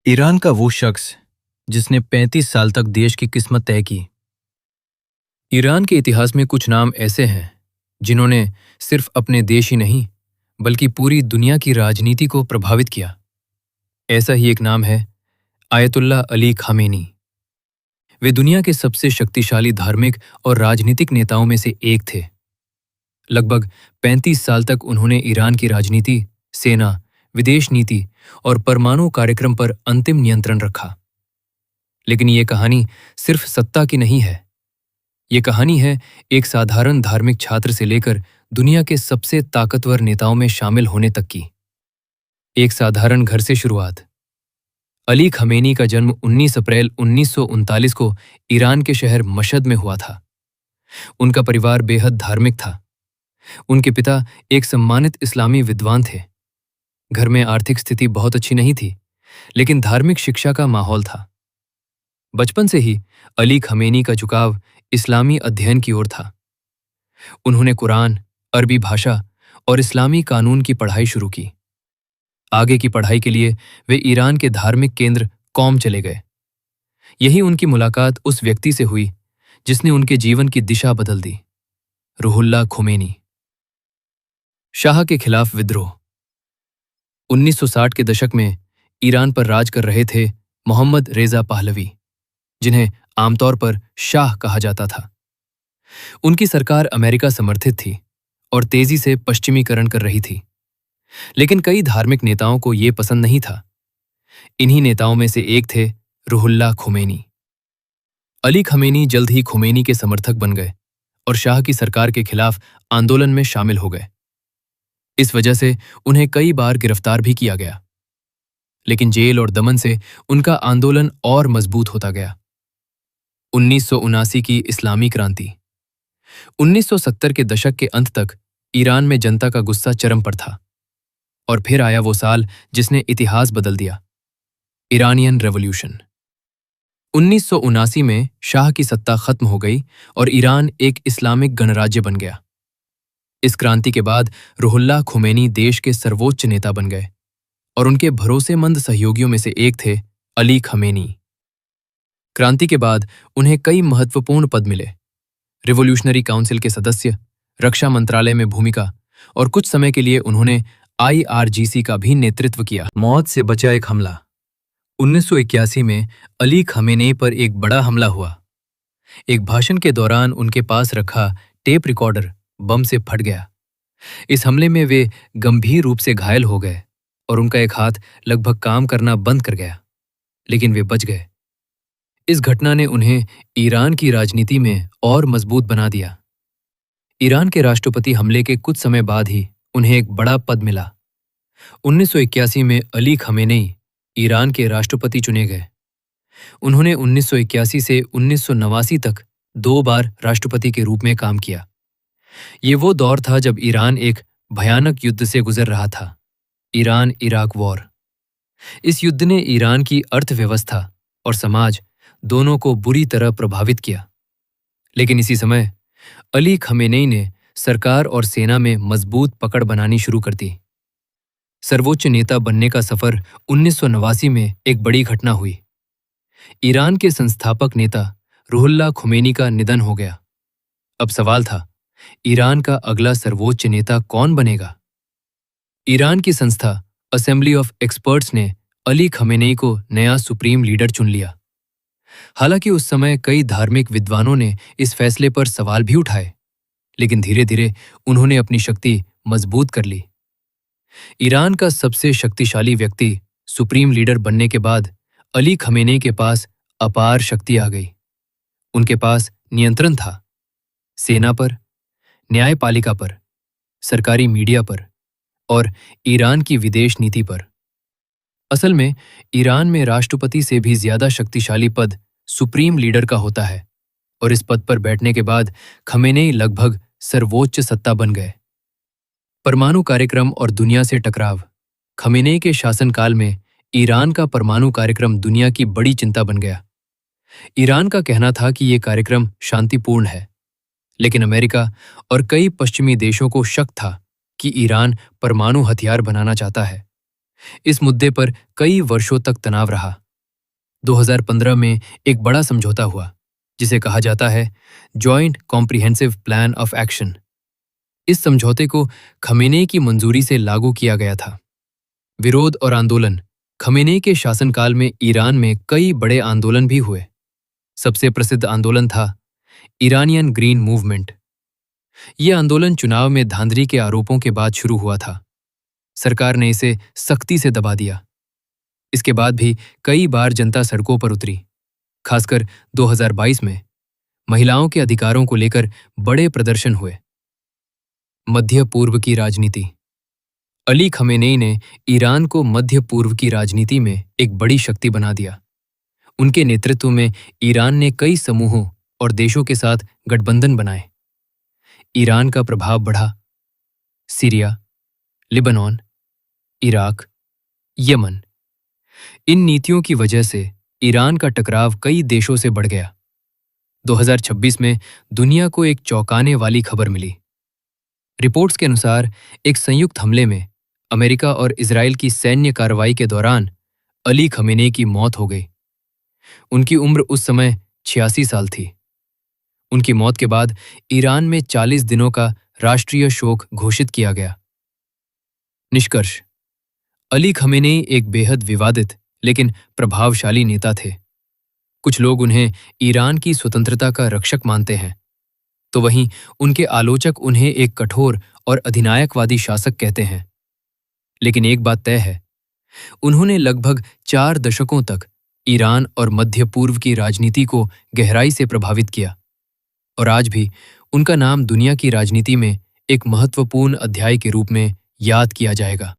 Iran का वो शख्स जिसने 35 साल तक देश की किस्मत तय की। ईरान के इतिहास में कुछ नाम ऐसे हैं जिन्होंने सिर्फ अपने देश ही नहीं बल्कि पूरी दुनिया की राजनीति को प्रभावित किया। ऐसा ही एक नाम है आयतुल्लाह अली खामेनी। वे दुनिया के सबसे शक्तिशाली धार्मिक और राजनीतिक नेताओं में से एक थे। लगभग 35 साल तक उन्होंने ईरान की राजनीति, सेना, विदेश नीति और परमाणु कार्यक्रम पर अंतिम नियंत्रण रखा। लेकिन ये कहानी सिर्फ सत्ता की नहीं है। ये कहानी है एक साधारण धार्मिक छात्र से लेकर दुनिया के सबसे ताकतवर नेताओं में शामिल होने तक की। एक साधारण घर से शुरुआत। अली खमेनी का जन्म 19 अप्रैल 1939 को ईरान के शहर मशहद में हुआ था। उनका परिवार बेहद धार्मिक था। उनके पिता एक सम्मानित इस्लामी विद्वान थे। घर में आर्थिक स्थिति बहुत अच्छी नहीं थी, लेकिन धार्मिक शिक्षा का माहौल था। बचपन से ही अली खमेनी का झुकाव इस्लामी अध्ययन की ओर था। उन्होंने कुरान, अरबी भाषा और इस्लामी कानून की पढ़ाई शुरू की। आगे की पढ़ाई के लिए वे ईरान के धार्मिक केंद्र कौम चले गए। यही उनकी मुलाकात उस व्यक्ति से हुई जिसने उनके जीवन की दिशा बदल दी, रूहुल्लाह खोमेनी। शाह के खिलाफ विद्रोह। 1960 के दशक में ईरान पर राज कर रहे थे मोहम्मद रेजा पहलवी, जिन्हें आमतौर पर शाह कहा जाता था। उनकी सरकार अमेरिका समर्थित थी और तेजी से पश्चिमीकरण कर रही थी। लेकिन कई धार्मिक नेताओं को यह पसंद नहीं था। इन्हीं नेताओं में से एक थे रूहुल्लाह खोमेनी। अली खमेनी जल्द ही खोमेनी के समर्थक बन गए और शाह की सरकार के खिलाफ आंदोलन में शामिल हो गए। इस वजह से उन्हें कई बार गिरफ्तार भी किया गया। लेकिन जेल और दमन से उनका आंदोलन और मजबूत होता गया। 1979 की इस्लामी क्रांति। 1970 के दशक के अंत तक ईरान में जनता का गुस्सा चरम पर था। और फिर आया वो साल जिसने इतिहास बदल दिया, ईरानियन रेवोल्यूशन। 1979 में शाह की सत्ता खत्म हो गई और ईरान एक इस्लामिक गणराज्य बन गया। इस क्रांति के बाद रूहुल्लाह खोमेनी देश के सर्वोच्च नेता बन गए और उनके भरोसेमंद सहयोगियों में से एक थे अली खमेनी। क्रांति के बाद उन्हें कई महत्वपूर्ण पद मिले। रिवोल्यूशनरी काउंसिल के सदस्य, रक्षा मंत्रालय में भूमिका और कुछ समय के लिए उन्होंने IRGC का भी नेतृत्व किया। मौत से बचा एक हमला। 1981 में अली खमेनी पर एक बड़ा हमला हुआ। एक भाषण के दौरान उनके पास रखा टेप रिकॉर्डर बम से फट गया। इस हमले में वे गंभीर रूप से घायल हो गए और उनका एक हाथ लगभग काम करना बंद कर गया, लेकिन वे बच गए। इस घटना ने उन्हें ईरान की राजनीति में और मजबूत बना दिया। ईरान के राष्ट्रपति हमले के कुछ समय बाद ही उन्हें एक बड़ा पद मिला। 1981 में अली खमेनी ईरान के राष्ट्रपति चुने गए। उन्होंने 1981 से 1989 तक 2 बार राष्ट्रपति के रूप में काम किया। ये वो दौर था जब ईरान एक भयानक युद्ध से गुजर रहा था, ईरान इराक वॉर। इस युद्ध ने ईरान की अर्थव्यवस्था और समाज दोनों को बुरी तरह प्रभावित किया। लेकिन इसी समय अली खमेनी ने सरकार और सेना में मजबूत पकड़ बनानी शुरू कर दी। सर्वोच्च नेता बनने का सफर 1989 में एक बड़ी घटना हुई। ईरान के संस्थापक नेता रूहुल्लाह खोमेनी का निधन हो गया। अब सवाल था, ईरान का अगला सर्वोच्च नेता कौन बनेगा? ईरान की संस्था असेंबली ऑफ एक्सपर्ट्स ने अली खमेनी को नया सुप्रीम लीडर चुन लिया। हालांकि उस समय कई धार्मिक विद्वानों ने इस फैसले पर सवाल भी उठाए, लेकिन धीरे धीरे उन्होंने अपनी शक्ति मजबूत कर ली। ईरान का सबसे शक्तिशाली व्यक्ति सुप्रीम लीडर बनने के बाद अली खमेनी के पास अपार शक्ति आ गई। उनके पास नियंत्रण था, सेना पर, न्यायपालिका पर, सरकारी मीडिया पर और ईरान की विदेश नीति पर। असल में ईरान में राष्ट्रपति से भी ज्यादा शक्तिशाली पद सुप्रीम लीडर का होता है और इस पद पर बैठने के बाद खमेनी लगभग सर्वोच्च सत्ता बन गए। परमाणु कार्यक्रम और दुनिया से टकराव। खमेनी के शासनकाल में ईरान का परमाणु कार्यक्रम दुनिया की बड़ी चिंता बन गया। ईरान का कहना था कि ये कार्यक्रम शांतिपूर्ण है, लेकिन अमेरिका और कई पश्चिमी देशों को शक था कि ईरान परमाणु हथियार बनाना चाहता है। इस मुद्दे पर कई वर्षों तक तनाव रहा। 2015 में एक बड़ा समझौता हुआ, जिसे कहा जाता है joint comprehensive plan of action. इस समझौते को खमेनेई की मंजूरी से लागू किया गया था। विरोध और आंदोलन। खमेनेई के शासनकाल में ईरान में कई बड़े आंदोलन भी हुए। सबसे प्रसिद्ध आंदोलन था ईरानियन ग्रीन मूवमेंट। यह आंदोलन चुनाव में धांधली के आरोपों के बाद शुरू हुआ था। सरकार ने इसे सख्ती से दबा दिया। इसके बाद भी कई बार जनता सड़कों पर उतरी। खासकर 2022 में महिलाओं के अधिकारों को लेकर बड़े प्रदर्शन हुए। मध्य पूर्व की राजनीति। अली खमेनेई ने ईरान को मध्य पूर्व की राजनीति में एक बड़ी शक्ति बना दिया। उनके नेतृत्व में ईरान ने कई समूहों और देशों के साथ गठबंधन बनाए। ईरान का प्रभाव बढ़ा। Syria, Lebanon, Iraq, Yemen. इन नीतियों की वजह से ईरान का टकराव कई देशों से बढ़ गया। 2026 में दुनिया को एक चौंकाने वाली खबर मिली। रिपोर्ट्स के अनुसार एक संयुक्त हमले में अमेरिका और इजराइल की सैन्य कार्रवाई के दौरान अली खमेनेई की मौत हो गई। उनकी उम्र उस समय 86 साल थी। उनकी मौत के बाद ईरान में 40 दिनों का राष्ट्रीय शोक घोषित किया गया। निष्कर्ष। अली खमेनेई एक बेहद विवादित लेकिन प्रभावशाली नेता थे। कुछ लोग उन्हें ईरान की स्वतंत्रता का रक्षक मानते हैं, तो वहीं उनके आलोचक उन्हें एक कठोर और अधिनायकवादी शासक कहते हैं। लेकिन एक बात तय है, उन्होंने लगभग 4 दशकों तक ईरान और मध्य पूर्व की राजनीति को गहराई से प्रभावित किया, और आज भी उनका नाम दुनिया की राजनीति में एक महत्वपूर्ण अध्याय के रूप में याद किया जाएगा।